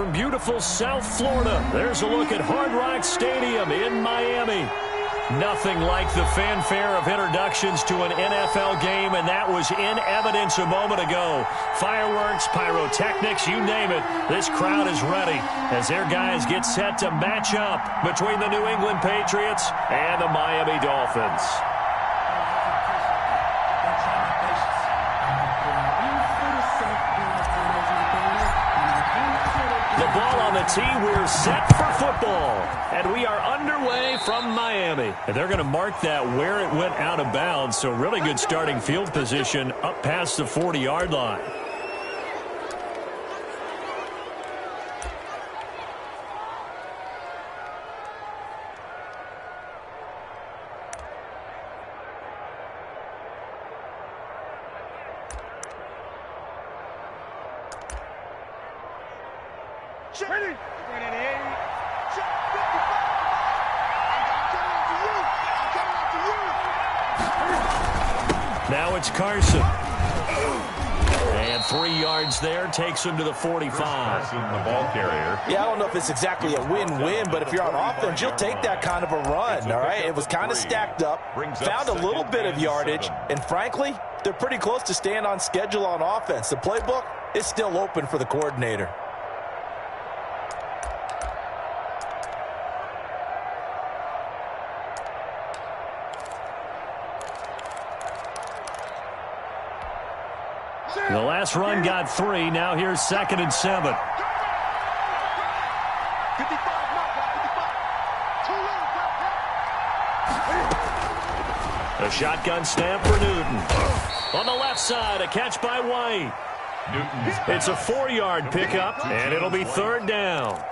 from beautiful South Florida, there's a look at Hard Rock Stadium in Miami. Nothing like the fanfare of introductions to an NFL game, and that was in evidence a moment ago. Fireworks, pyrotechnics, you name it. This crowd is ready as their guys get set to match up between the New England Patriots and the Miami Dolphins. The ball on the tee, we're set for football. And we are underway from Miami. And they're going to mark that where it went out of bounds. So really good starting field position up past the 40-yard line. Ready? Now it's Carson. And 3 yards there takes him to the 45. The ball carrier. Yeah, I don't know if it's exactly a win-win, but if you're on offense, you'll take that kind of a run, all right? It was kind of stacked up, found a little bit of yardage, and frankly, they're pretty close to staying on schedule on offense. The playbook is still open for the coordinator. The last run got 3. Now here's 2nd and 7. A shotgun snap for Newton. On the left side, a catch by White. It's a 4-yard pickup, and it'll be 3rd down.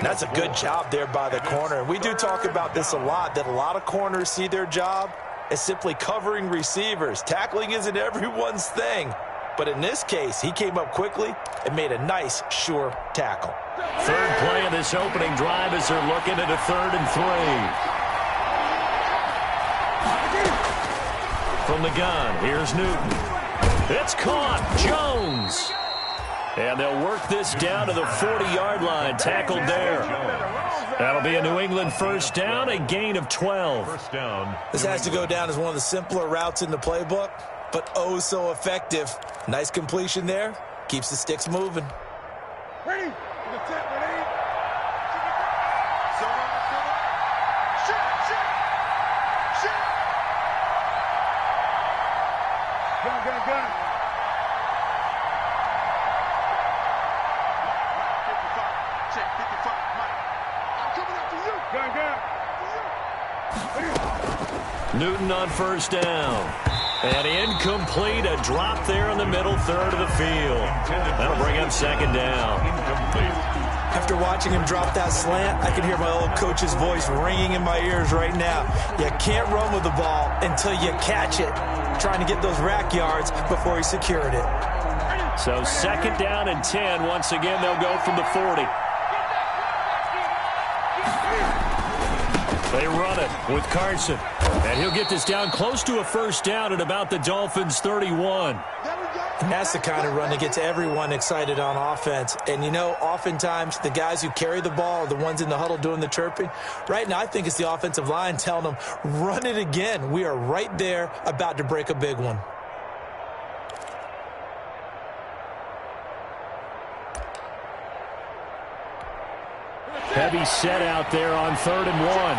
That's a good job there by the corner. We do talk about this a lot, that a lot of corners see their job as simply covering receivers. Tackling isn't everyone's thing. But in this case, he came up quickly and made a nice, sure tackle. Third play of this opening drive as they're looking at a 3rd and 3. From the gun, here's Newton. It's caught. Jones. And they'll work this down to the 40-yard line. Tackled there. That'll be a New England 1st down, a gain of 12. This has to go down as one of the simpler routes in the playbook, but oh so effective. Nice completion there. Keeps the sticks moving. Ready? Gun. 55. Mike. I'm coming after you. Gun. Newton on 1st down. And incomplete, a drop there in the middle 3rd of the field. That'll bring up 2nd down. After watching him drop that slant, I can hear my old coach's voice ringing in my ears right now. You can't run with the ball until you catch it. Trying to get those rack yards before he secured it. So 2nd down and 10. Once again, they'll go from the 40. They run it with Carson. And he'll get this down close to a 1st down at about the Dolphins' 31. And that's the kind of run that gets everyone excited on offense. And, you know, oftentimes the guys who carry the ball are the ones in the huddle doing the chirping. Right now, I think it's the offensive line telling them, run it again. We are right there about to break a big one. Heavy set out there on 3rd and 1.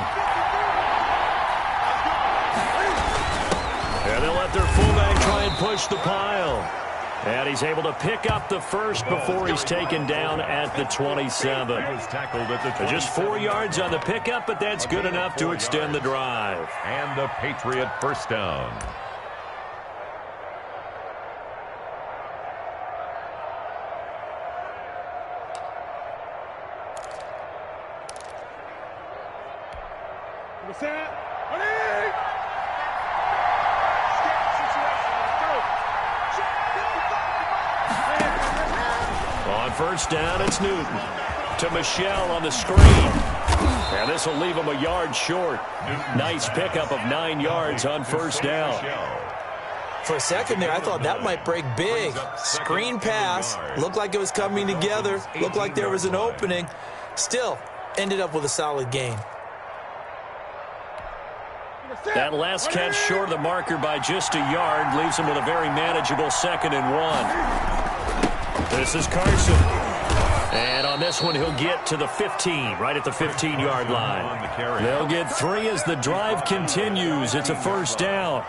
And they'll let their fullback try and push the pile. And he's able to pick up the 1st before he's taken down at the 27. Just 4 yards on the pickup, but that's good enough to extend the drive. And the Patriot 1st down. On 1st down, it's Newton to Michelle on the screen. And this will leave him a yard short. Nice pickup of 9 yards on 1st down. For a second there, I thought that might break big. Screen pass, looked like it was coming together, looked like there was an opening. Still, ended up with a solid gain. That last catch short of the marker by just a yard leaves him with a very manageable 2nd and 1. This is Carson. And on this one, he'll get to the 15, right at the 15-yard line. They'll get 3 as the drive continues. It's a first down.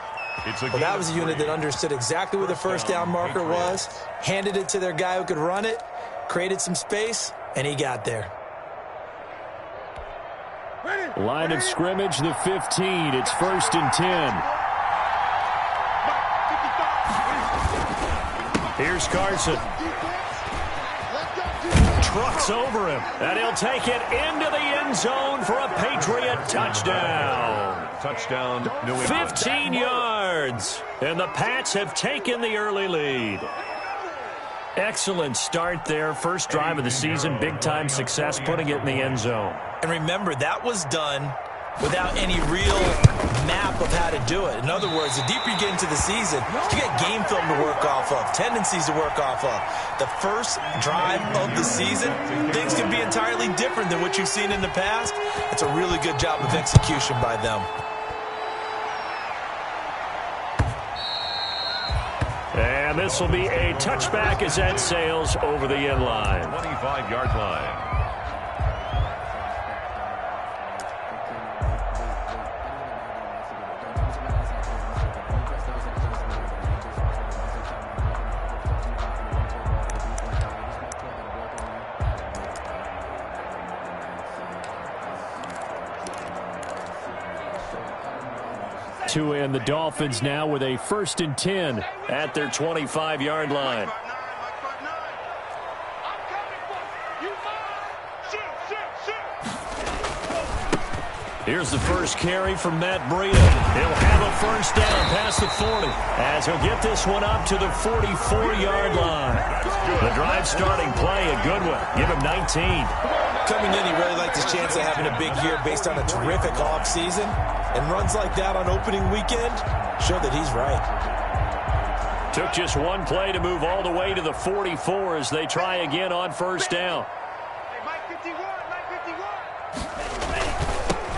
Well, that was a unit that understood exactly where the first down marker was, handed it to their guy who could run it, created some space, and he got there. Line of scrimmage, the 15. It's 1st and 10. Here's Carson. Trucks over him, and he'll take it into the end zone for a Patriot touchdown. Touchdown, New England. 15 yards, and the Pats have taken the early lead. Excellent start there. First drive of the season, big-time success, putting it in the end zone. And remember, that was done without any real map of how to do it. In other words, the deeper you get into the season, you get game film to work off of, tendencies to work off of. The first drive of the season, things can be entirely different than what you've seen in the past. It's a really good job of execution by them. And this will be a touchback as that sails over the end line. 25-yard line. And the Dolphins now with a 1st and 10 at their 25-yard line. Here's the first carry from Matt Breida. He'll have a first down past the 40 as he'll get this one up to the 44-yard line. The drive starting play, a good one. Give him 19. Coming in, he really liked his chance of having a big year based on a terrific offseason. And runs like that on opening weekend show that he's right. Took just one play to move all the way to the 44 as they try again on first down.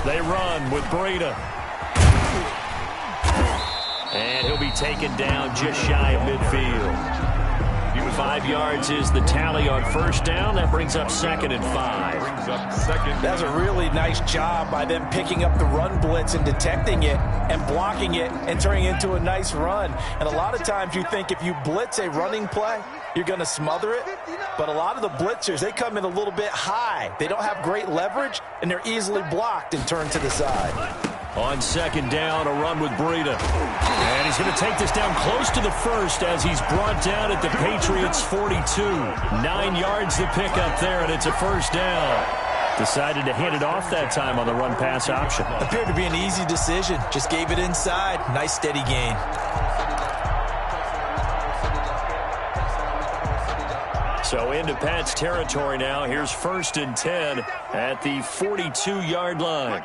They run with Breida. And he'll be taken down just shy of midfield. 5 yards is the tally on first down. That brings up 2nd and 5. That's a really nice job by them picking up the run blitz and detecting it and blocking it and turning it into a nice run. And a lot of times you think if you blitz a running play, you're going to smother it. But a lot of the blitzers, they come in a little bit high. They don't have great leverage, and they're easily blocked and turned to the side. On 2nd down, a run with Breida. And he's going to take this down close to the first as he's brought down at the Patriots' 42. 9 yards to pick up there, and it's a first down. Decided to hand it off that time on the run-pass option. Appeared to be an easy decision. Just gave it inside. Nice steady gain. So into Pat's territory now. Here's 1st and 10 at the 42-yard line.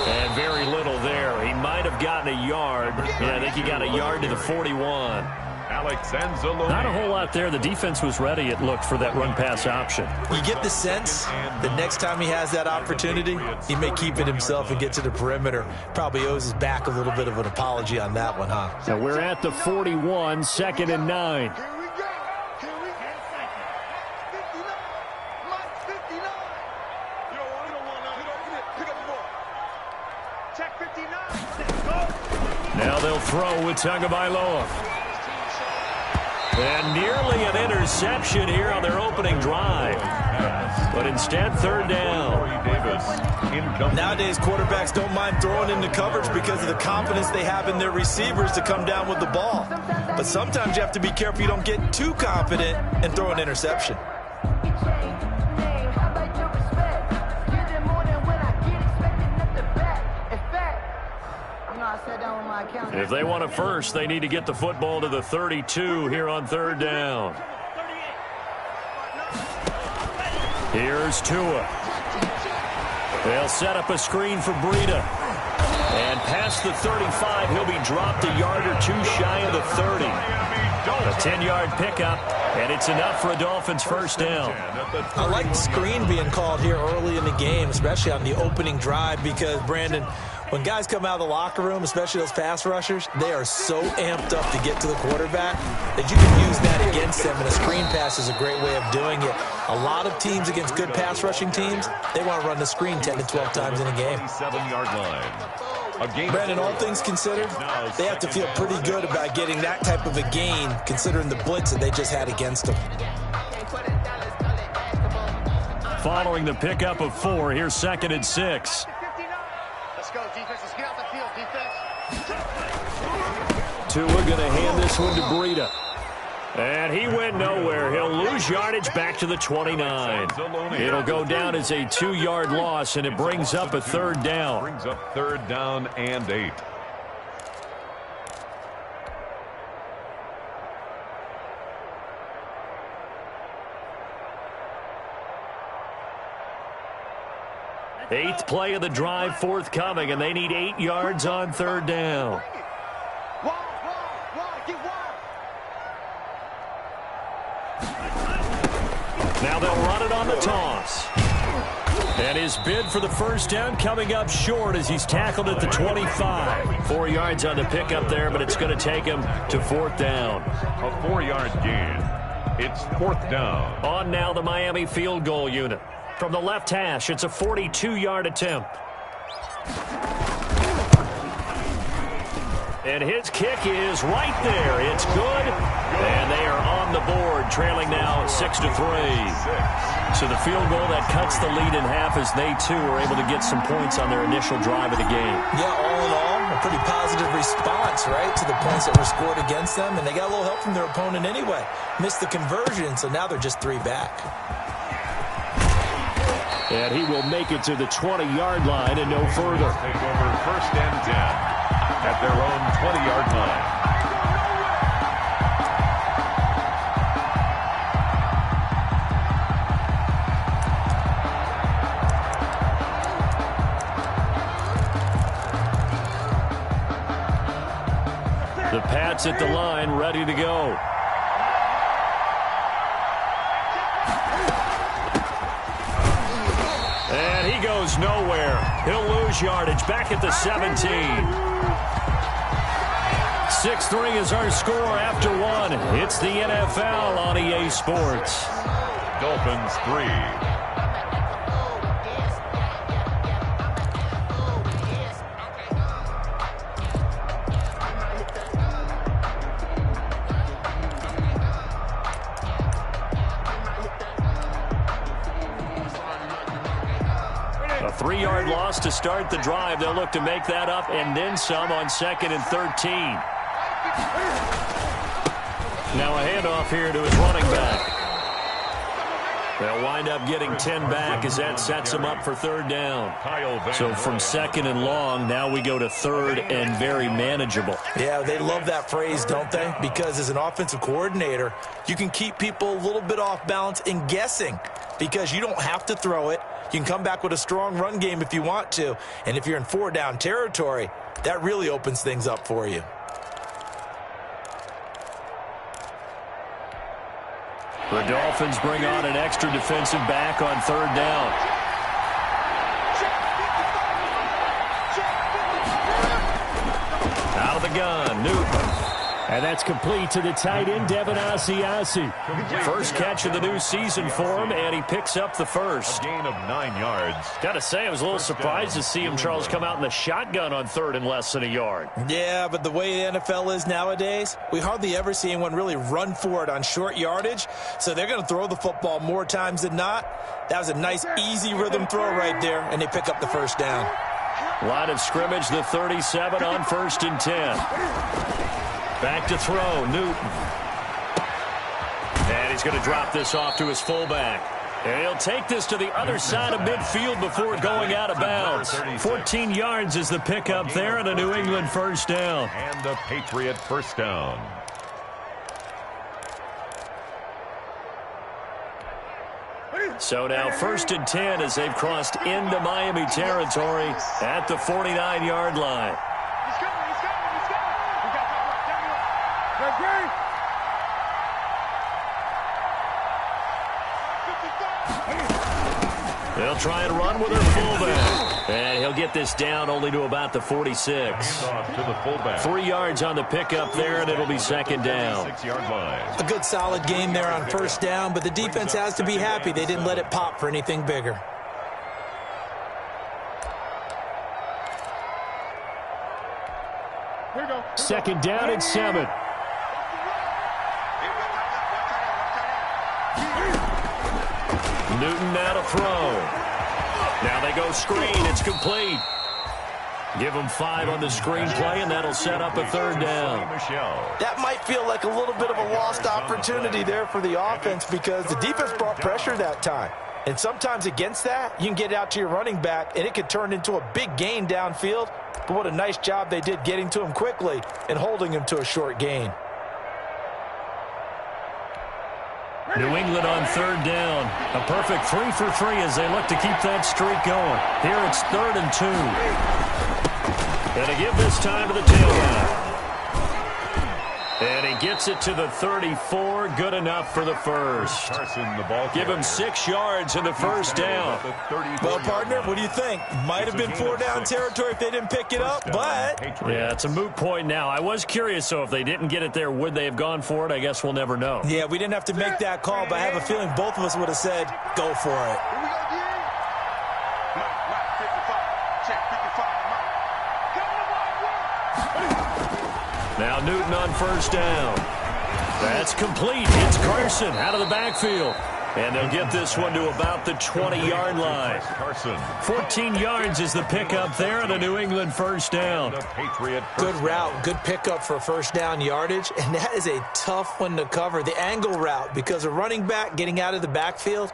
And very little there. He might have gotten a yard. Yeah, I think he got a yard to the 41. Not a whole lot there. The defense was ready, it looked, for that run-pass option. You get the sense that next time he has that opportunity, he may keep it himself and get to the perimeter. Probably owes his back a little bit of an apology on that one, huh? So we're at the 41, 2nd and 9. Now they'll throw with Tagovailoa. And nearly an interception here on their opening drive. But instead, 3rd down. Nowadays, quarterbacks don't mind throwing into coverage because of the confidence they have in their receivers to come down with the ball. But sometimes you have to be careful you don't get too confident and throw an interception. If they want a first, they need to get the football to the 32 here on 3rd down. Here's Tua. They'll set up a screen for Breida. And past the 35, he'll be dropped a yard or two shy of the 30. A 10-yard pickup, and it's enough for a Dolphins first down. I like the screen being called here early in the game, especially on the opening drive, because, Brandon, when guys come out of the locker room, especially those pass rushers, they are so amped up to get to the quarterback that you can use that against them, and a screen pass is a great way of doing it. A lot of teams against good pass rushing teams, they want to run the screen 10 to 12 times in a game. 7-yard line. Brandon, all things considered, they have to feel pretty good about getting that type of a gain, considering the blitz that they just had against them. Following the pickup of 4, here's 2nd and 6. Let's go, defense. Let's get out the field, defense. Tua going to hand this one to Breida. And he went nowhere. He'll lose yardage back to the 29. It'll go down as a 2-yard loss, and it brings up a 3rd down. Brings up 3rd down and 8. Eighth play of the drive forthcoming, and they need 8 yards on 3rd down. Now they'll run it on the toss. And his bid for the first down coming up short as he's tackled at the 25. 4 yards on the pickup there, but it's going to take him to 4th down. A 4-yard gain. It's 4th down. On now the Miami field goal unit. From the left hash, it's a 42-yard attempt. And his kick is right there. It's good. And they are on the board, trailing now 6-3. So the field goal that cuts the lead in half as they, too, are able to get some points on their initial drive of the game. Yeah, all in all, a pretty positive response, right, to the points that were scored against them. And they got a little help from their opponent anyway. Missed the conversion, so now they're just 3 back. And he will make it to the 20-yard line and no further. Take over 1st and 10 at their own 20-yard line. The Pats at the line, ready to go. And he goes nowhere. He'll lose yardage back at the 17. 6-3 is our score after 1. It's the NFL on EA Sports. Dolphins 3. A 3-yard loss to start the drive. They'll look to make that up and then some on 2nd and 13. Now a handoff here to his running back. They'll wind up getting 10 back as that sets them up for 3rd down. So from 2nd and long, now we go to 3rd and very manageable. Yeah, they love that phrase, don't they? Because as an offensive coordinator, you can keep people a little bit off balance and guessing because you don't have to throw it. You can come back with a strong run game if you want to. And if you're in 4-down territory, that really opens things up for you. The Dolphins bring on an extra defensive back on 3rd down. Out of the gun, Newton. And that's complete to the tight end, Devin Asiasi. First catch of the new season for him, and he picks up the first. A gain of 9 yards. Got to say, I was a little surprised to see him, Charles, come out in the shotgun on 3rd and less than a yard. Yeah, but the way the NFL is nowadays, we hardly ever see anyone really run for it on short yardage. So they're going to throw the football more times than not. That was a nice, easy rhythm throw right there, and they pick up the first down. Line of scrimmage, the 37 on 1st and 10. Back to throw, Newton. And he's going to drop this off to his fullback. And he'll take this to the other side of midfield before going out of bounds. 14 yards is the pickup there and a New England first down. And a Patriot first down. So now 1st and 10 as they've crossed into Miami territory at the 49-yard line. They'll try and run with their fullback. And he'll get this down only to about the 46. Off to the fullback. 3 yards on the pickup there, and it'll be 2nd down. 6-yard line. A good solid game there on 1st down, but the defense has to be happy they didn't let it pop for anything bigger. Second down and 7. Newton now to throw. Now they go screen. It's complete. Give them 5 on the screen play, and that'll set up a 3rd down. That might feel like a little bit of a lost opportunity there for the offense because the defense brought pressure that time. And sometimes against that, you can get out to your running back, and it could turn into a big gain downfield. But what a nice job they did getting to him quickly and holding him to a short gain. New England on 3rd down. A perfect 3 for 3 as they look to keep that streak going. Here it's 3rd and 2. And to give this time to the tailback. And he gets it to the 34. Good enough for the first. Give him 6 yards in the 1st down. Well, partner, what do you think? Might have been 4-down territory if they didn't pick it up, but... Yeah, it's a moot point now. I was curious, so if they didn't get it there, would they have gone for it? I guess we'll never know. Yeah, we didn't have to make that call, but I have a feeling both of us would have said, go for it. Now Newton on 1st down. That's complete. It's Carson out of the backfield. And they'll get this one to about the 20-yard line. 14 yards is the pickup there and a New England 1st down. Good route, good pickup for 1st down yardage, and that is a tough one to cover. The angle route, because a running back getting out of the backfield,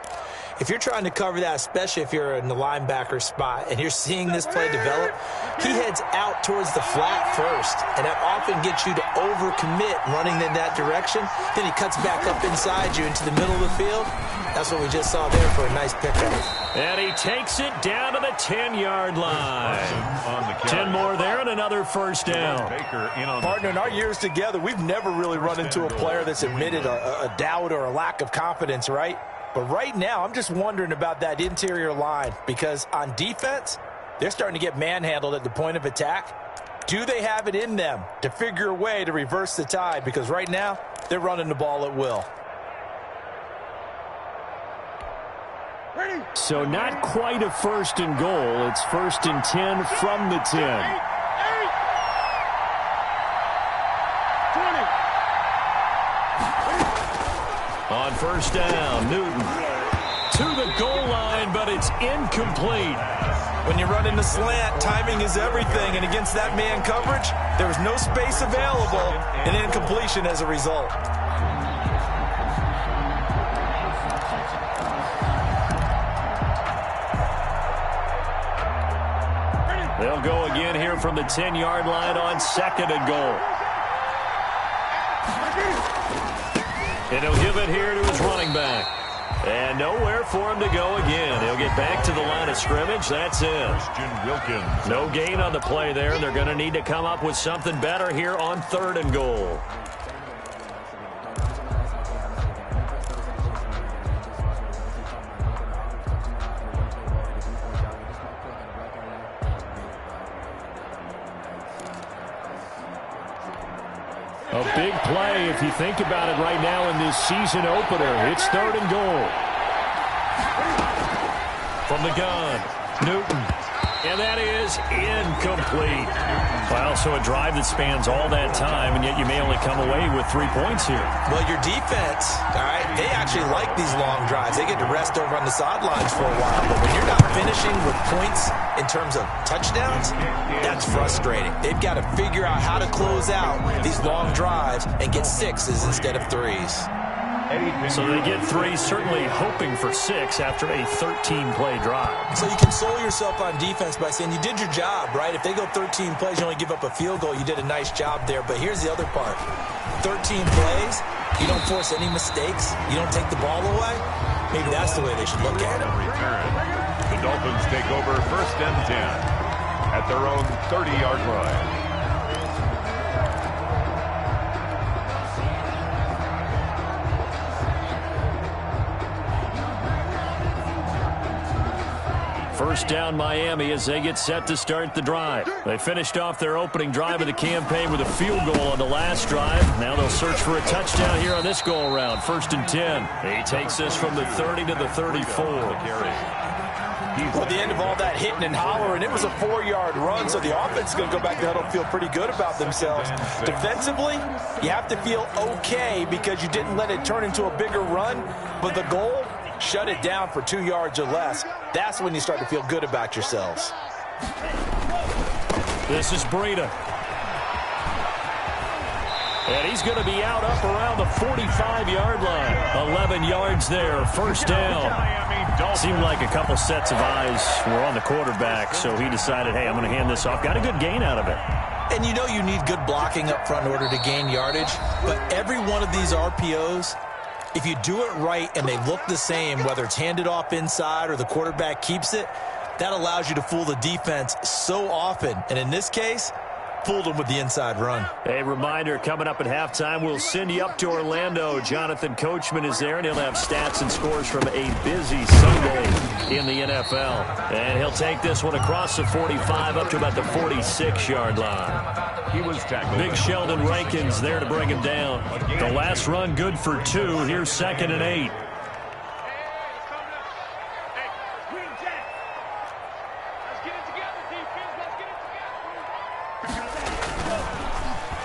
if you're trying to cover that, especially if you're in the linebacker spot and you're seeing this play develop, he heads out towards the flat first, and that often gets you to overcommit running in that direction. Then he cuts back up inside you into the middle of the field. That's what we just saw there for a nice pickup. And he takes it down to the 10-yard line. 10 more there and another 1st down. Partner, in our years together, we've never really run into a player that's admitted a doubt or a lack of confidence, right? But right now, I'm just wondering about that interior line because on defense, they're starting to get manhandled at the point of attack. Do they have it in them to figure a way to reverse the tide? Because right now, they're running the ball at will. So not quite a 1st and goal. It's 1st and 10 from the 10. On 1st down, Newton to the goal line, but it's incomplete. When you run in the slant, timing is everything, and against that man coverage, there was no space available, and incompletion as a result. They'll go again here from the 10-yard line on 2nd and goal. And he'll give it here to his running back. And nowhere for him to go again. He'll get back to the line of scrimmage. That's it. No gain on the play there. They're going to need to come up with something better here on 3rd and goal. A big play if you think about it right now in this season opener. It's 3rd and goal. From the gun, Newton. And that is incomplete. Well, so a drive that spans all that time, and yet you may only come away with 3 points here. Well, your defense, all right, they actually like these long drives. They get to rest over on the sidelines for a while. But when you're not finishing with points in terms of touchdowns, that's frustrating. They've got to figure out how to close out these long drives and get 6s instead of 3s. So they get 3, certainly hoping for 6 after a 13-play drive. So you console yourself on defense by saying you did your job, right? If they go 13 plays, you only give up a field goal, you did a nice job there. But here's the other part. 13 plays, you don't force any mistakes, you don't take the ball away, maybe that's the way they should look at it. Return. The Dolphins take over 1st and 10 at their own 30-yard line. First down Miami as they get set to start the drive. They finished off their opening drive of the campaign with a field goal on the last drive. Now they'll search for a touchdown here on this go-around. 1st and 10. He takes this from the 30 to the 34. Well, the end of all that hitting and hollering, it was a 4-yard run, so the offense is going to go back to huddle and feel pretty good about themselves. Defensively, you have to feel okay because you didn't let it turn into a bigger run, but the goal, shut it down for 2 yards or less. That's when you start to feel good about yourselves. This is Breida. And he's going to be out up around the 45-yard line. 11 yards there, first down. Seemed like a couple sets of eyes were on the quarterback, so he decided, hey, I'm going to hand this off. Got a good gain out of it. And you know you need good blocking up front in order to gain yardage, but every one of these RPOs, if you do it right and they look the same, whether it's handed off inside or the quarterback keeps it, that allows you to fool the defense so often. And in this case, fooled them with the inside run. A reminder, coming up at halftime, we'll send you up to Orlando. Jonathan Coachman is there, and he'll have stats and scores from a busy Sunday in the NFL. And he'll take this one across the 45 up to about the 46-yard line. He was tackled. Big Sheldon Rankins there to bring him down. The last run good for 2. Here's 2nd and 8.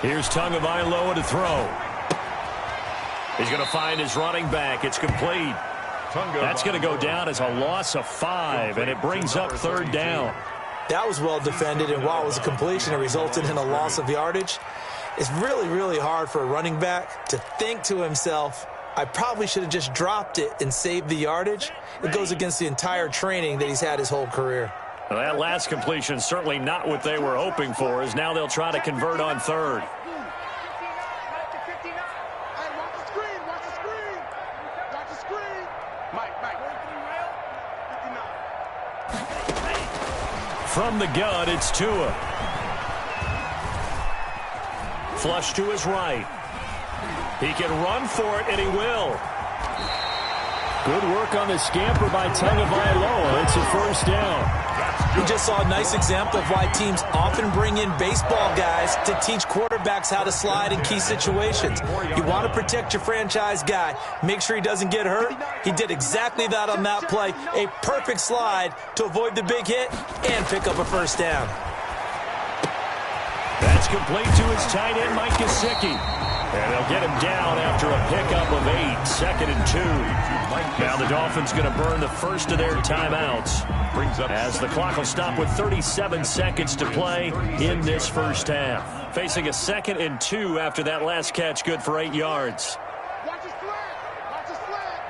Here's Tagovailoa to throw. He's going to find his running back. It's complete. That's going to go down as a loss of 5, and it brings up 3rd down. That was well defended, and while it was a completion, it resulted in a loss of yardage. It's really, really hard for a running back to think to himself, I probably should have just dropped it and saved the yardage. It goes against the entire training that he's had his whole career. Well, that last completion certainly not what they were hoping for, as now they'll try to convert on 3rd. From the gun, it's Tua. Flush to his right. He can run for it, and he will. Good work on the scamper by Tagovailoa. It's a first down. We just saw a nice example of why teams often bring in baseball guys to teach quarterbacks how to slide in key situations. You want to protect your franchise guy. Make sure he doesn't get hurt. He did exactly that on that play. A perfect slide to avoid the big hit and pick up a first down. That's complete to his tight end, Mike Gesicki. And they'll get him down after a pickup of 8, 2nd and 2. Now the Dolphins going to burn the first of their timeouts as the clock will stop with 37 seconds to play in this first half. Facing a 2nd and 2 after that last catch, good for 8 yards. Watch his flag. Watch his flag.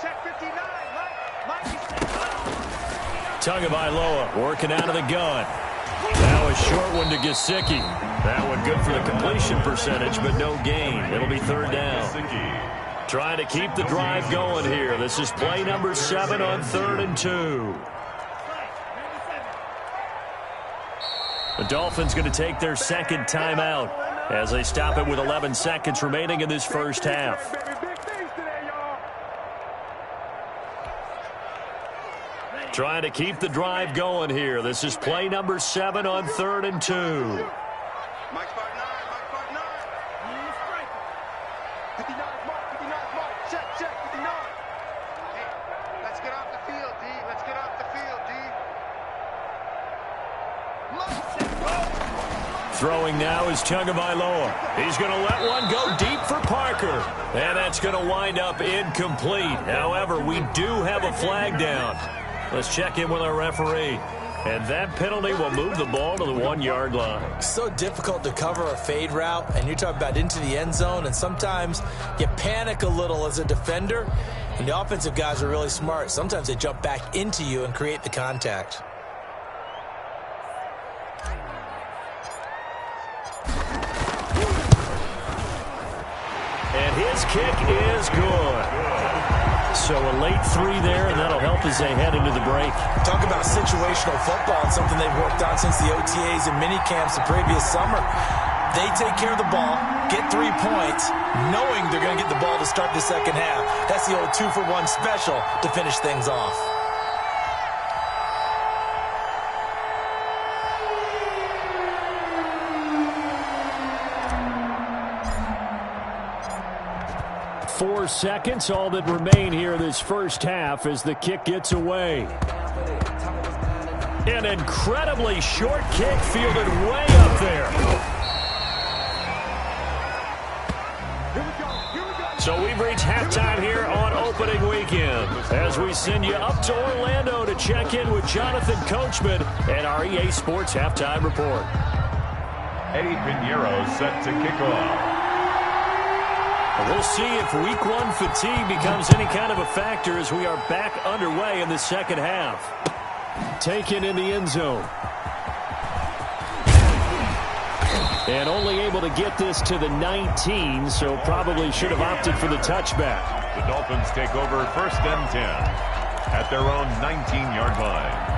Check 59. Tagovailoa working out of the gun. Now a short one to Gesicki. That one good for the completion percentage, but no gain. It'll be 3rd down. Trying to keep the drive going here. This is play number 7 on 3rd and 2. The Dolphins going to take their 2nd timeout as they stop it with 11 seconds remaining in this first half. Trying to keep the drive going here. This is play number 7 on 3rd and 2. Mike Spark 9, Mike Spark 9. 59 mark, 59 mark. Check 59. Hey, let's get off the field, D. Let's get off the field, D. Throwing now is Tagovailoa. He's going to let one go deep for Parker. And that's going to wind up incomplete. However, we do have a flag down. Let's check in with our referee. And that penalty will move the ball to the 1-yard line. So difficult to cover a fade route, and you're talking about into the end zone, and sometimes you panic a little as a defender, and the offensive guys are really smart. Sometimes they jump back into you and create the contact. And his This kick is good. So a late 3 there, and that'll help as they head into the break. Talk about situational football. It's something they've worked on since the OTAs and mini camps the previous summer. They take care of the ball, get 3 points, knowing they're going to get the ball to start the second half. That's the old 2-for-1 special to finish things off. Four seconds, all that remain here this first half as the kick gets away. An incredibly short kick fielded way up there. So we've reached halftime here on opening weekend as we send you up to Orlando to check in with Jonathan Coachman and our EA Sports Halftime Report. Eddie Pinheiro set to kick off. We'll see if week 1 fatigue becomes any kind of a factor as we are back underway in the second half. Taken in the end zone. And only able to get this to the 19, so probably should have opted for the touchback. The Dolphins take over 1st and 10 at their own 19-yard line.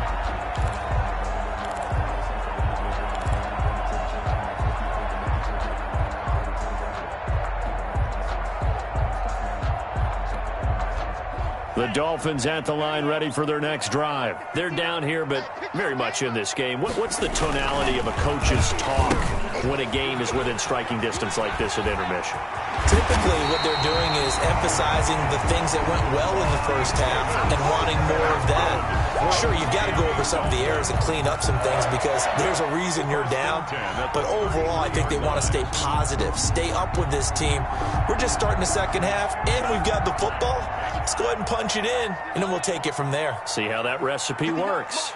The Dolphins at the line ready for their next drive. They're down here, but very much in this game. What's the tonality of a coach's talk when a game is within striking distance like this at intermission? Typically, what they're doing is emphasizing the things that went well in the first half and wanting more of that. Sure, you've got to go over some of the errors and clean up some things because there's a reason you're down. But overall, I think they want to stay positive, stay up with this team. We're just starting the second half, and we've got the football. Let's go ahead and punch it in, and then we'll take it from there. See how that recipe works.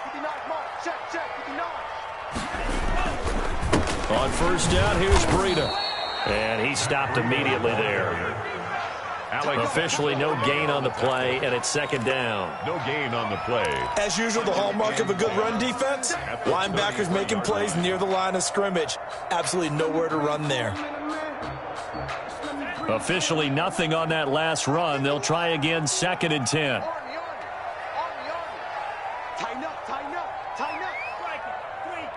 On first down, here's Breida. And he stopped immediately there. Officially no gain on the play, and it's second down. No gain on the play. As usual, the hallmark of a good run defense, linebackers making plays near the line of scrimmage. Absolutely nowhere to run there. Officially nothing on that last run. They'll try again, 2nd and 10. Tighten up, tighten up, tighten up.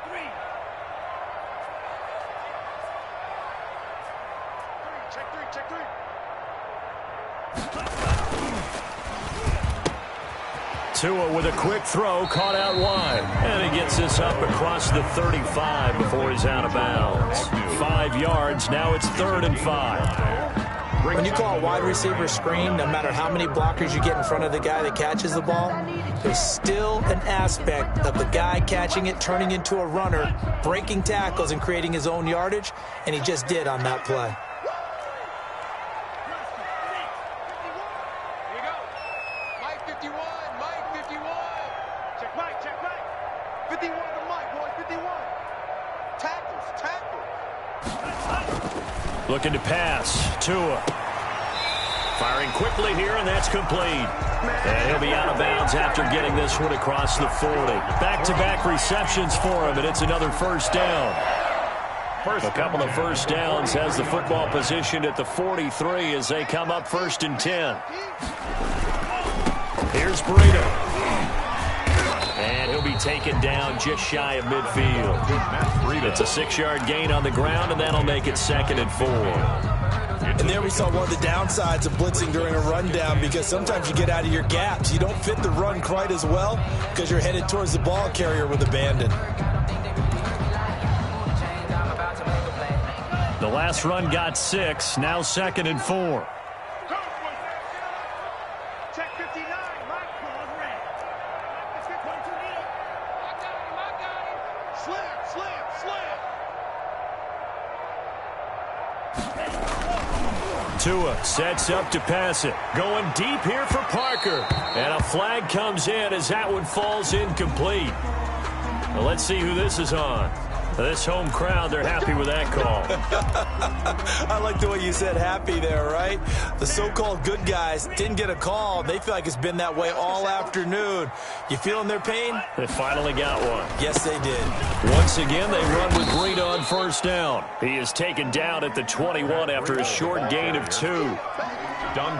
Three. Check three. Tua with a quick throw, caught out wide. And he gets this up across the 35 before he's out of bounds. 5 yards, now it's 3rd and 5. When you call a wide receiver screen, no matter how many blockers you get in front of the guy that catches the ball, there's still an aspect of the guy catching it, turning into a runner, breaking tackles and creating his own yardage, and he just did on that play. Here you go. Mike 51. Check Mike. 51 to Mike, boys, 51. Tackle. Looking to pass. Tua. Firing quickly here, and that's complete. And he'll be out of bounds after getting this one across the 40. Back-to-back receptions for him, and it's another first down. A couple of first downs has the football positioned at the 43 as they come up 1st and 10. Here's Breida. And he'll be taken down just shy of midfield. It's a 6-yard gain on the ground, and that'll make it 2nd and 4. And there we saw one of the downsides of blitzing during a rundown because sometimes you get out of your gaps. You don't fit the run quite as well because you're headed towards the ball carrier with abandon. The last run got 6, now 2nd and 4. Check 59, Mike. Red. I got him. Slam. Tua sets up to pass it. Going deep here for Parker. And a flag comes in as that one falls incomplete. Well, let's see who this is on. This home crowd, they're happy with that call. I like the way you said happy there, right? The so-called good guys didn't get a call. They feel like it's been that way all afternoon. You feeling their pain? They finally got one. Yes, they did. Once again, they run with Breida on first down. He is taken down at the 21 after a short gain of 2.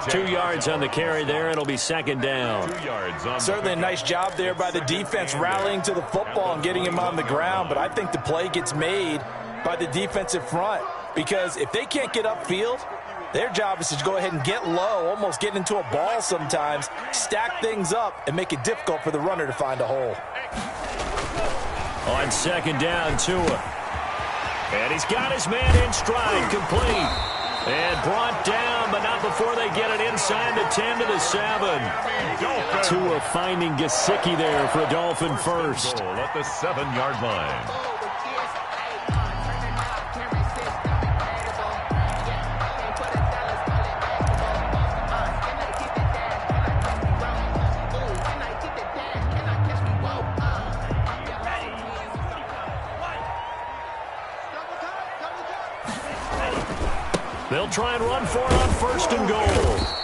2 yards on the carry there. It'll be second down. 2 yards on Certainly a nice job there by the defense rallying to the football and getting him on the ground. But I think the play gets made by the defensive front, because if they can't get upfield, their job is to go ahead and get low, almost get into a ball sometimes, stack things up, and make it difficult for the runner to find a hole. On second down, Tua. And he's got his man in stride, complete. And brought down, but not before they get it inside the 10 to the 7. Tua finding Gesicki there for a Dolphin first. At the 7-yard line. They'll try and run for it on first and goal.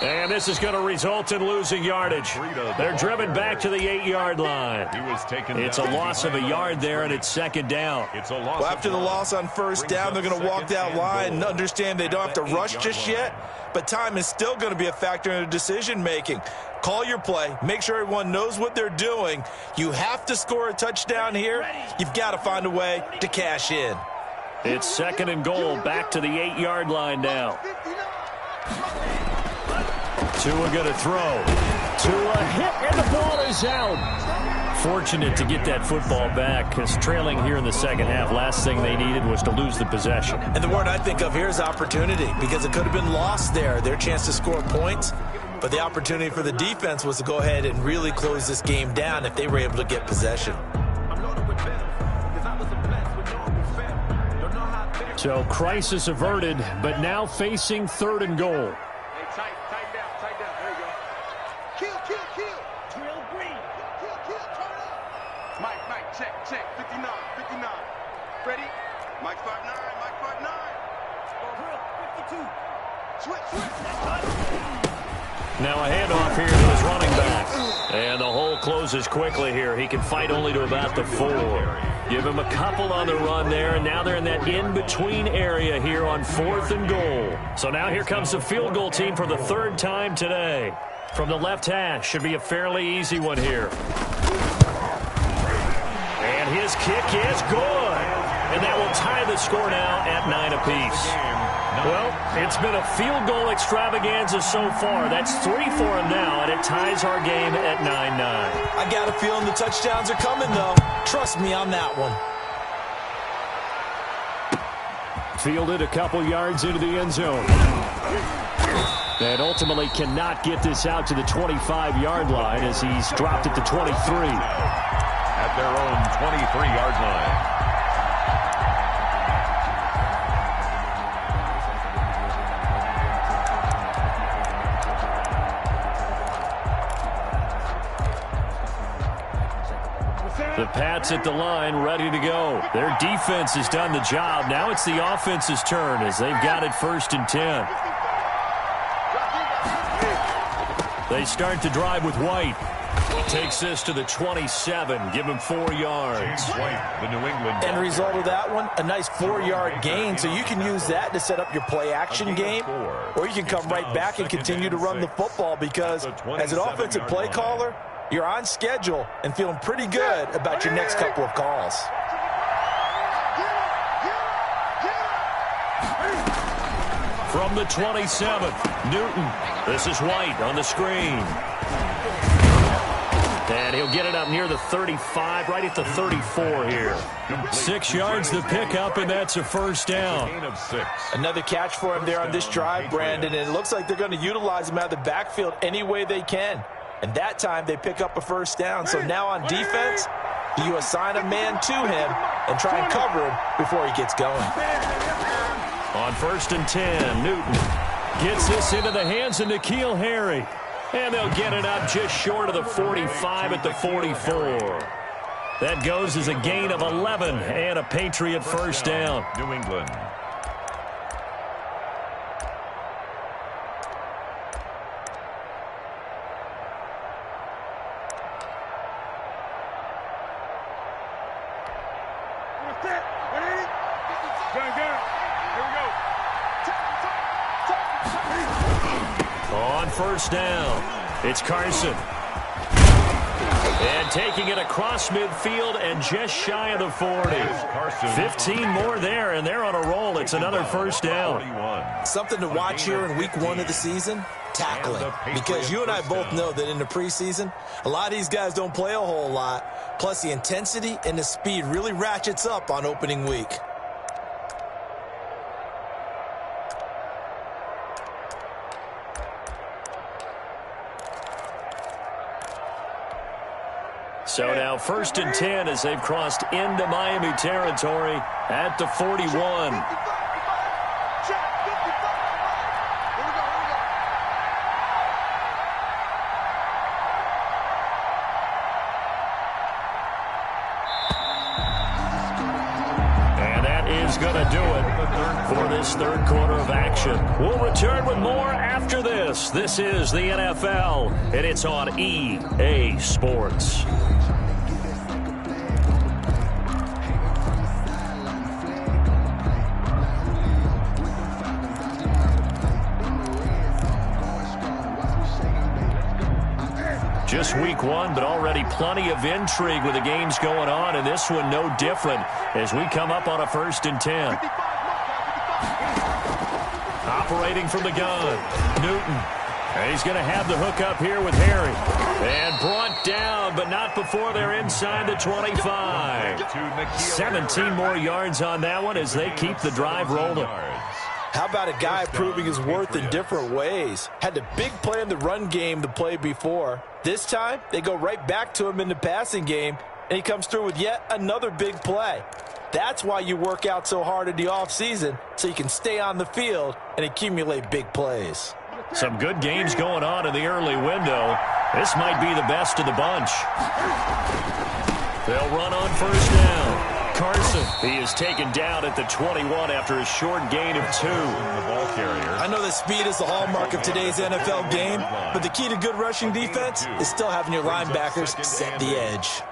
And this is going to result in losing yardage. They're driven back to the 8-yard line. It's a loss of a yard there, and it's second down. Well, after the loss on first down, they're going to walk that line and understand they don't have to rush just yet, but time is still going to be a factor in their decision-making. Call your play. Make sure everyone knows what they're doing. You have to score a touchdown here. You've got to find a way to cash in. It's second and goal, back to the 8-yard line now. Tua going to throw. Tua hit, and the ball is out. Fortunate to get that football back, because trailing here in the second half, last thing they needed was to lose the possession. And the word I think of here is opportunity, because it could have been lost there, their chance to score points. But the opportunity for the defense was to go ahead and really close this game down if they were able to get possession. So crisis averted, but now facing third and goal. Hey, tight down. There you go. Kill. Drill green. Kill, turn up. Mike, check. 59. Ready? Mike 5'9". Drill, 52. Switch. Now a handoff here to his running back. And the hole closes quickly here. He can fight only to about the 4. Give him a couple on the run there, and now they're in that in-between area here on fourth and goal. So now here comes the field goal team for the third time today. From the left hash, should be a fairly easy one here. And his kick is good. And that will tie the score now at 9 apiece. Well, it's been a field goal extravaganza so far. That's 3 for him now, and it ties our game at 9-9. I got a feeling the touchdowns are coming, though. Trust me on that one. Fielded a couple yards into the end zone. And ultimately cannot get this out to the 25-yard line as he's dropped at the 23. At their own 23-yard line. The Pats at the line, ready to go. Their defense has done the job. Now it's the offense's turn as they've got it first and 10. They start to drive with White. Takes this to the 27. Give him 4 yards. White, the New England. End result of that one, a nice 4-yard gain. So you can use that to set up your play-action game, or you can come right back and continue to run the football, because as an offensive play caller, you're on schedule and feeling pretty good about your next couple of calls. From the 27, Newton. This is White on the screen. And he'll get it up near the 35, right at the 34 here. 6 yards the pickup, and that's a first down. Another catch for him there on this drive, Brandon, and it looks like they're going to utilize him out of the backfield any way they can. And that time they pick up a first down. So now on defense, do you assign a man to him and try and cover him before he gets going? On first and 10, Newton gets this into the hands of N'Keal Harry. And they'll get it up just short of the 45 at the 44. That goes as a gain of 11 and a Patriot first down. New England. first down. It's Carson. And taking it across midfield and just shy of the 40. 15 more there, and they're on a roll. It's another first down. Something to watch here in week 1 of the season, tackling. Because you and I both know that in the preseason, a lot of these guys don't play a whole lot. Plus, the intensity and the speed really ratchets up on opening week. So now 1st and 10 as they've crossed into Miami territory at the 41. And that is going to do it for this third quarter of action. We'll return with more after this. This is the NFL, and it's on EA Sports. Just week 1, but already plenty of intrigue with the games going on, and this one no different as we come up on a 1st and 10. Operating from the gun, Newton. And he's going to have the hook up here with Harry. And brought down, but not before they're inside the 25. 17 more yards on that one as they keep the drive rolling. How about a guy proving his worth in different ways? Had the big play in the run game the play before. This time, they go right back to him in the passing game, and he comes through with yet another big play. That's why you work out so hard in the offseason, so you can stay on the field and accumulate big plays. Some good games going on in the early window. This might be the best of the bunch. They'll run on 1st down. Carson, he is taken down at the 21 after a short gain of 2. I know that speed is the hallmark of today's NFL game, but the key to good rushing defense is still having your linebackers set the edge.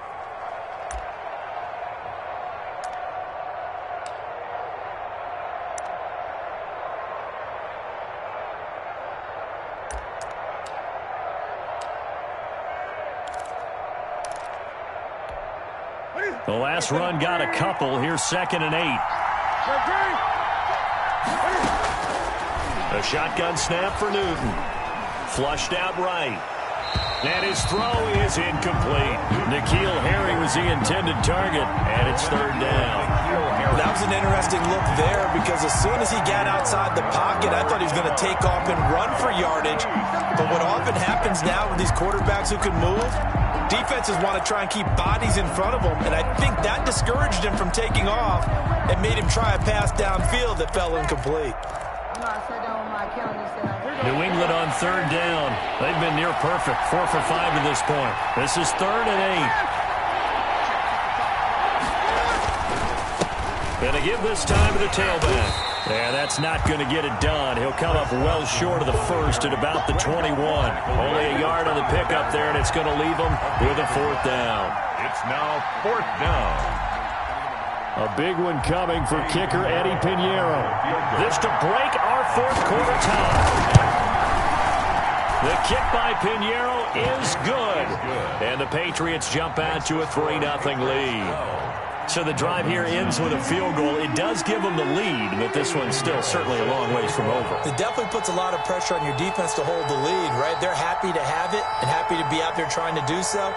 The last run got a couple. Here's 2nd and 8. A shotgun snap for Newton. Flushed out right. And his throw is incomplete. N'Keal Harry was the intended target, and it's 3rd down. That was an interesting look there because as soon as he got outside the pocket, I thought he was going to take off and run for yardage. But what often happens now with these quarterbacks who can move, defenses want to try and keep bodies in front of them, and I think that discouraged him from taking off and made him try a pass downfield that fell incomplete. New England on 3rd down. They've been near perfect, 4 for 5 to this point. This is 3rd and 8. Going to give this time to the tailback. And that's not going to get it done. He'll come up well short of the 1st at about the 21. Only a yard on the pickup there, and it's going to leave him with a 4th down. It's now 4th down. A big one coming for kicker Eddie Pinheiro. This to break our 4th quarter tie. The kick by Pinheiro is good. And the Patriots jump out to a 3-0 lead. So the drive here ends with a field goal. It does give them the lead, but this one's still certainly a long ways from over. It definitely puts a lot of pressure on your defense to hold the lead, right? They're happy to have it and happy to be out there trying to do so.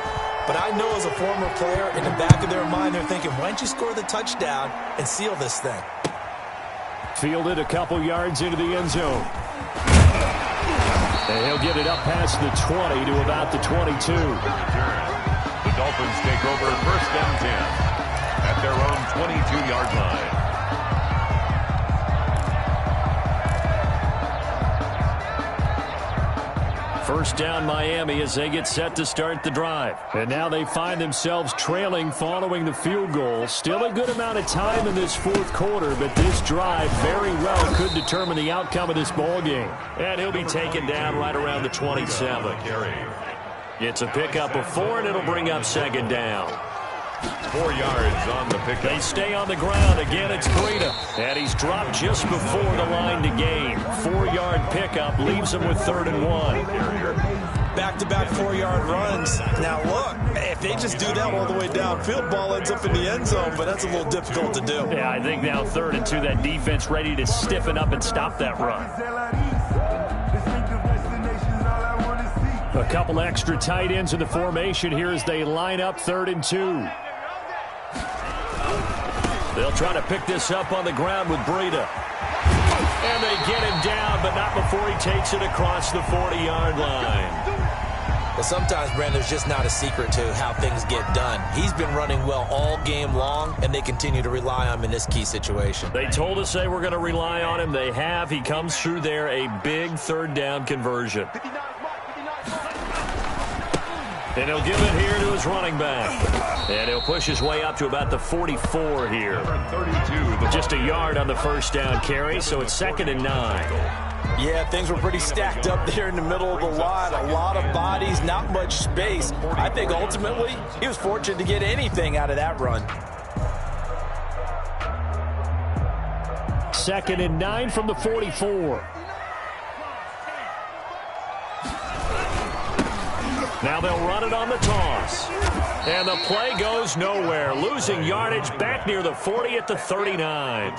But I know as a former player, in the back of their mind, they're thinking, why don't you score the touchdown and seal this thing? Fielded a couple yards into the end zone. And he'll get it up past the 20 to about the 22. The Dolphins take over 1st and 10 at their own 22-yard line. First down Miami as they get set to start the drive. And now they find themselves trailing following the field goal. Still a good amount of time in this 4th quarter, but this drive very well could determine the outcome of this ball game. And he'll be taken down right around the 27. It's a pickup of 4, and it'll bring up 2nd down. 4 yards on the pickup. They stay on the ground. Again, it's Breida. And he's dropped just before the line to gain. 4-yard pickup leaves him with 3rd and 1. Back-to-back 4-yard runs. Now, look, if they just do that all the way downfield, ball ends up in the end zone, but that's a little difficult to do. Yeah, I think now 3rd and 2, that defense ready to stiffen up and stop that run. A couple extra tight ends in the formation here as they line up 3rd and 2. They'll try to pick this up on the ground with Breida. And they get him down, but not before he takes it across the 40-yard line. Well, sometimes, Brandon, there's just not a secret to how things get done. He's been running well all game long, and they continue to rely on him in this key situation. They told us they were going to rely on him. They have. He comes through there, a big 3rd down conversion. And he'll give it here to his running back. And he'll push his way up to about the 44 here. 32. Just a yard on the 1st down carry, so it's 2nd and 9. Yeah, things were pretty stacked up there in the middle of the line. A lot of bodies, not much space. I think ultimately he was fortunate to get anything out of that run. 2nd and 9 from the 44. Now they'll run it on the toss. And the play goes nowhere. Losing yardage back near the 40 at the 39.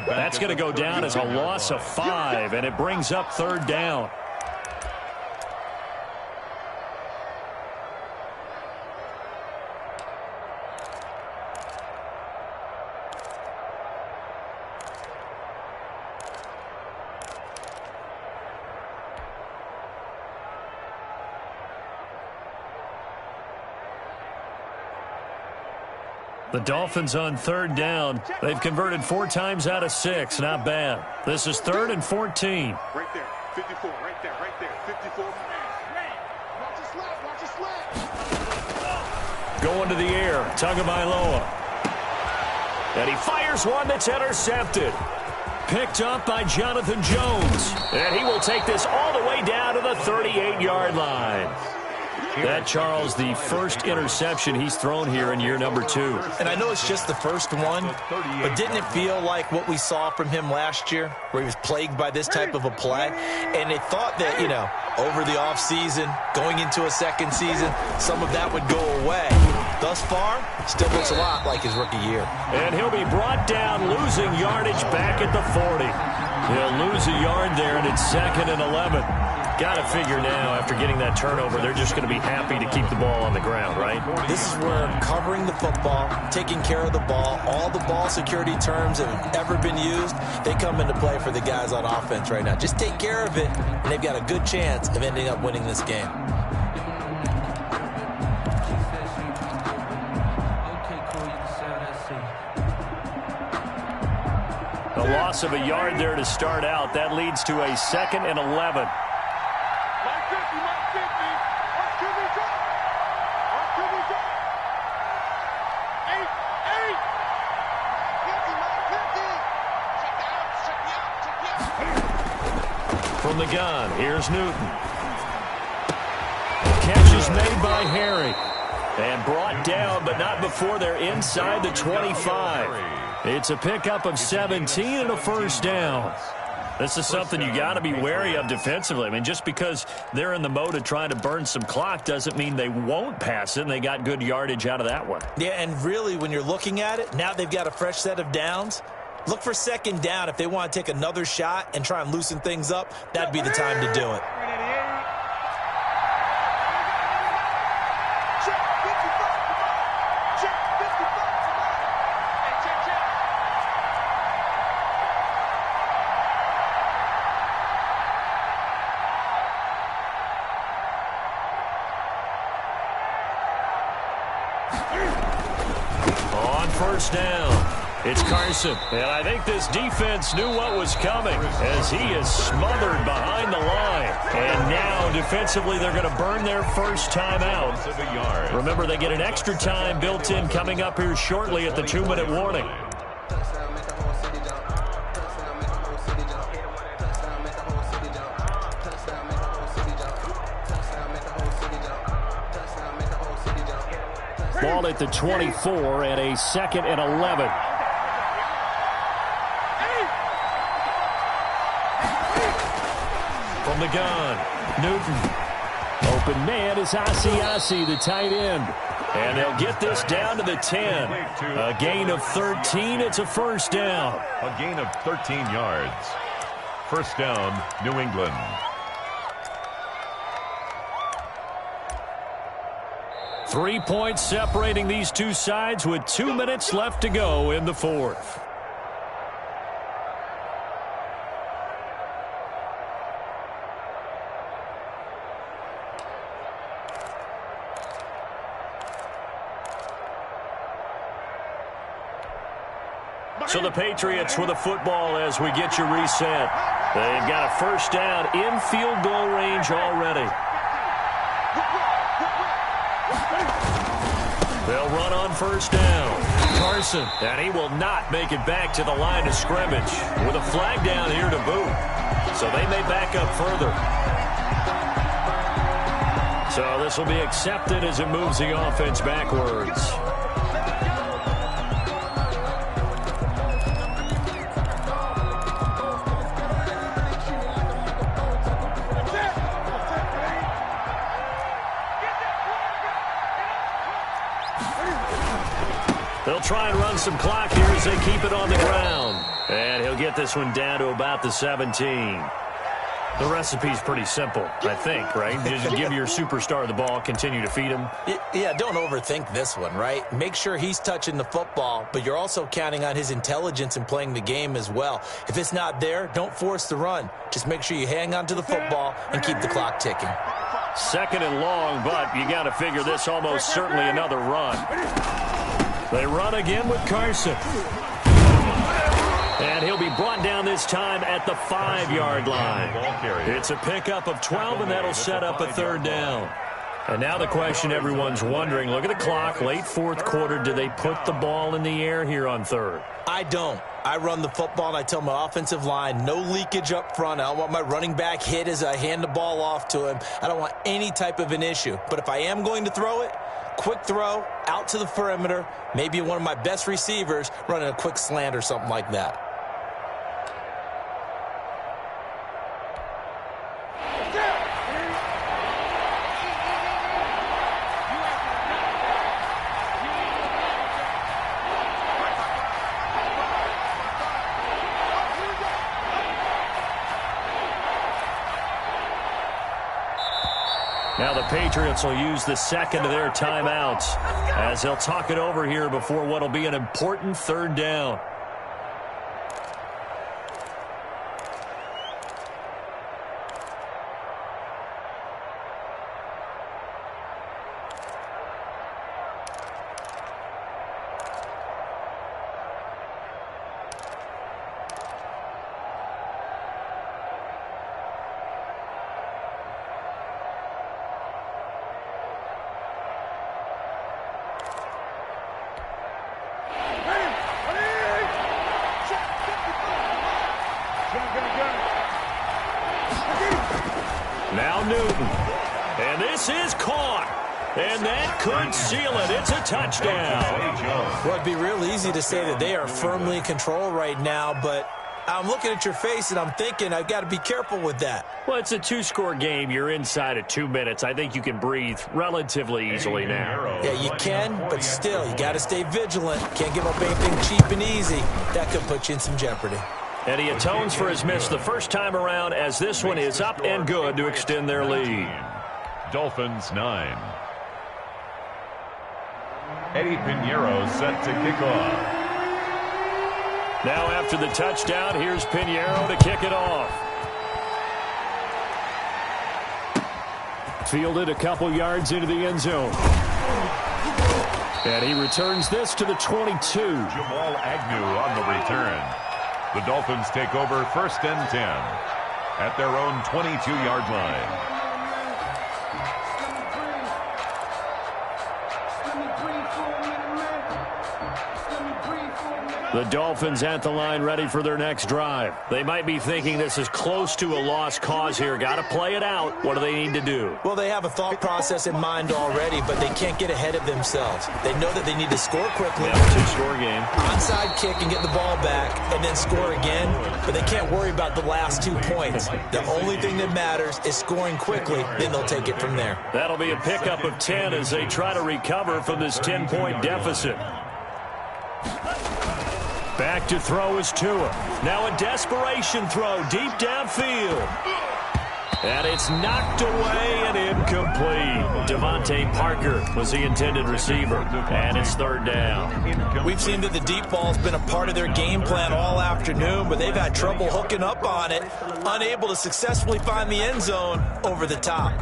That's going to go down as a loss of 5, and it brings up 3rd down. The Dolphins on 3rd down. They've converted 4 times out of 6. Not bad. This is 3rd and 14. Right there. 54. Right there. Right there. 54. Watch his left. Watch his left. Going to the air. Tagovailoa. And he fires one that's intercepted. Picked up by Jonathan Jones. And he will take this all the way down to the 38-yard line. That, Charles, the first interception he's thrown here in year number 2. And I know it's just the first one, but didn't it feel like what we saw from him last year, where he was plagued by this type of a play? And they thought that, you know, over the offseason, going into a second season, some of that would go away. Thus far, still looks a lot like his rookie year. And he'll be brought down, losing yardage back at the 40. He'll lose a yard there, and it's 2nd and 11. Got to figure now, after getting that turnover, they're just going to be happy to keep the ball on the ground, right? This is where covering the football, taking care of the ball, all the ball security terms that have ever been used, they come into play for the guys on offense right now. Just take care of it, and they've got a good chance of ending up winning this game. A loss of a yard there to start out. That leads to a 2nd and 11. From the gun, here's Newton. Catch is made by Harry. And brought down, but not before they're inside the 25. It's a pickup of 17 and a 1st down. This is something you got to be wary of defensively. I mean, just because they're in the mode of trying to burn some clock doesn't mean they won't pass it, and they got good yardage out of that one. Yeah, and really, when you're looking at it, now they've got a fresh set of downs. Look for 2nd down. If they want to take another shot and try and loosen things up, that'd be the time to do it. On 1st down, it's Carson. And I think this defense knew what was coming as he is smothered behind the line. And now, defensively, they're going to burn their first time out. Remember, they get an extra time built in coming up here shortly at the 2-minute warning. Ball at the 24 and a 2nd and 11. From the gun, Newton. Open man is Asiasi, the tight end. And they'll get this down to the 10. A gain of 13. It's a first down. A gain of 13 yards. First down, New England. Three points separating these two sides with 2 minutes left to go in the fourth. So the Patriots with a football as we get you reset. They've got a first down in field goal range already. They'll run on first down. Carson, and he will not make it back to the line of scrimmage with a flag down here to Boog. So they may back up further. So this will be accepted as it moves the offense backwards. They'll try and run some clock here as they keep it on the ground. And he'll get this one down to about the 17. The recipe's pretty simple, I think, right? Just give your superstar the ball, continue to feed him. Yeah, don't overthink this one, right? Make sure he's touching the football, but you're also counting on his intelligence in playing the game as well. If it's not there, don't force the run. Just make sure you hang on to the football and keep the clock ticking. 2nd and long, but you got to figure this almost certainly another run. They run again with Carson. And he'll be brought down this time at the 5-yard line. It's a pickup of 12, and that'll set up a third down. And now the question everyone's wondering, look at the clock, late fourth quarter, do they put the ball in the air here on third? I don't. I run the football, and I tell my offensive line, no leakage up front. I don't want my running back hit as I hand the ball off to him. I don't want any type of an issue. But if I am going to throw it, quick throw, out to the perimeter, maybe one of my best receivers running a quick slant or something like that. Now the Patriots will use the second of their timeouts as they'll talk it over here before what will be an important third down. Now Newton. And this is caught. And that could seal it. It's a touchdown. Well, it'd be real easy to say that they are firmly in control right now, but I'm looking at your face and I'm thinking I've got to be careful with that. Well, it's a two-score game. You're inside of 2 minutes. I think you can breathe relatively easily now. Yeah, you can, but still, you got to stay vigilant. Can't give up anything cheap and easy. That could put you in some jeopardy. And he atones for his miss the first time around as this one is up and good to extend their lead. Dolphins 9. Eddie Pinheiro set to kick off. Now after the touchdown, here's Pinheiro to kick it off. Fielded a couple yards into the end zone. And he returns this to the 22. Jamal Agnew on the return. The Dolphins take over 1st and 10 at their own 22-yard line. The Dolphins at the line ready for their next drive. They might be thinking this is close to a lost cause here. Got to play it out. What do they need to do? Well, they have a thought process in mind already, but they can't get ahead of themselves. They know that they need to score quickly. Yeah, two-score game. Onside kick and get the ball back and then score again, but they can't worry about the last 2 points. The only thing that matters is scoring quickly, then they'll take it from there. That'll be a pickup of 10 as they try to recover from this 10-point deficit. Back to throw is Tua. Now a desperation throw deep downfield. And it's knocked away and incomplete. Devontae Parker was the intended receiver. And it's third down. We've seen that the deep ball's been a part of their game plan all afternoon, but they've had trouble hooking up on it, unable to successfully find the end zone over the top.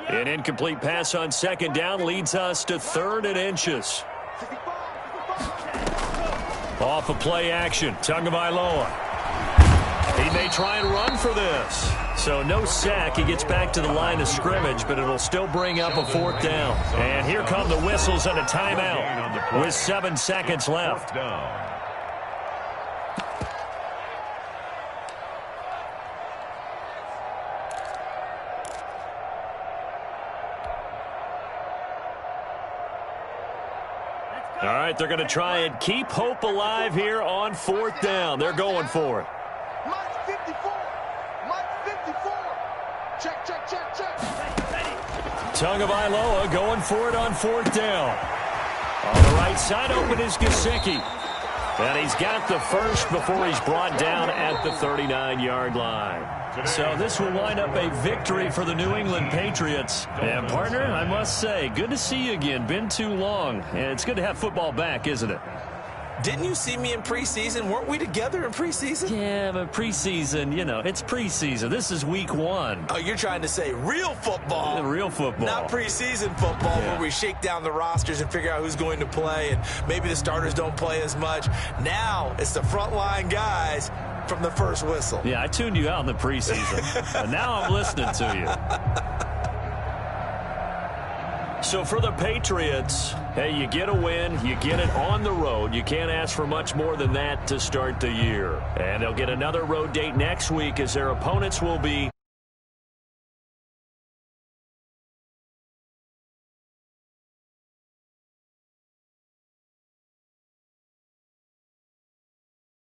An incomplete pass on second down leads us to 3rd and inches. Off of play action, Tagovailoa. He may try and run for this. So no sack. He gets back to the line of scrimmage, but it'll still bring up a 4th down. And here come the whistles and a timeout with 7 seconds left. All right, they're going to try and keep hope alive here on 4th down. They're going for it. Mike 54. Mike 54. Check, check, check, check. Tagovailoa going for it on 4th down. On the right side, open is Gesicki. And he's got the first before he's brought down at the 39-yard line. So this will wind up a victory for the New England Patriots. And, partner, I must say, good to see you again. Been too long. And it's good to have football back, isn't it? Didn't you see me in preseason? Weren't we together in preseason? Yeah, but preseason, you know, it's preseason. This is week 1. Oh, you're trying to say real football. Yeah, real football. Not preseason football where we shake down the rosters and figure out who's going to play, and maybe the starters don't play as much. Now it's the frontline guys from the first whistle. Yeah, I tuned you out in the preseason. And now I'm listening to you. So for the Patriots, hey, you get a win, you get it on the road. You can't ask for much more than that to start the year. And they'll get another road date next week as their opponents will be